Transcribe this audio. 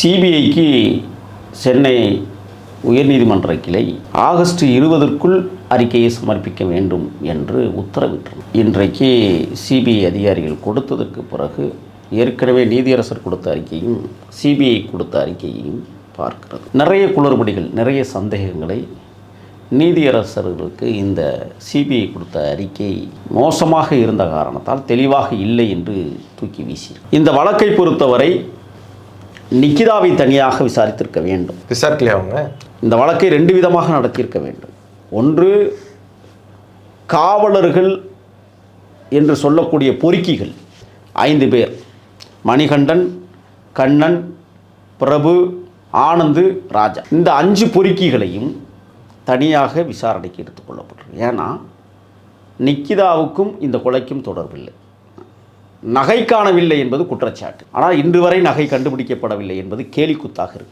சிபிஐக்கு சென்னை உயர்நீதிமன்ற கிளை ஆகஸ்ட் 20க்குள் அறிக்கையை சமர்ப்பிக்க வேண்டும் என்று உத்தரவிட்டது. இன்றைக்கு சிபிஐ அதிகாரிகள் கொடுத்ததற்கு பிறகு ஏற்கனவே நீதியரசர் கொடுத்த அறிக்கையும் சிபிஐ கொடுத்த அறிக்கையையும் பார்க்கிறது. நிறைய குளறுபடிகள், நிறைய சந்தேகங்களை நீதியரசர்களுக்கு இந்த சிபிஐ கொடுத்த அறிக்கை மோசமாக இருந்த காரணத்தால் தெளிவாக இல்லை என்று தூக்கி வீசி. இந்த வழக்கை பொறுத்தவரை நிக்கிதாவை தனியாக விசாரித்திருக்க வேண்டும். விசாரிக்கலையா அவங்க? இந்த வழக்கை 2 விதமாக நடத்தியிருக்க வேண்டும். ஒன்று, காவலர்கள் என்று சொல்லக்கூடிய பொறுக்கிகள் 5 பேர், மணிகண்டன், கண்ணன், பிரபு, ஆனந்து, ராஜா, இந்த 5 பொறுக்கிகளையும் தனியாக விசாரணைக்கு எடுத்துக்கொள்ளப்பட்டது. ஏன்னா நிக்கிதாவுக்கும் இந்த கொலைக்கும் தொடர்பில்லை. நகை காணவில்லை என்பது குற்றச்சாட்டு. ஆனால் இன்று வரை நகை கண்டுபிடிக்கப்படவில்லை என்பது கேலிக்குத்தாக இருக்கு.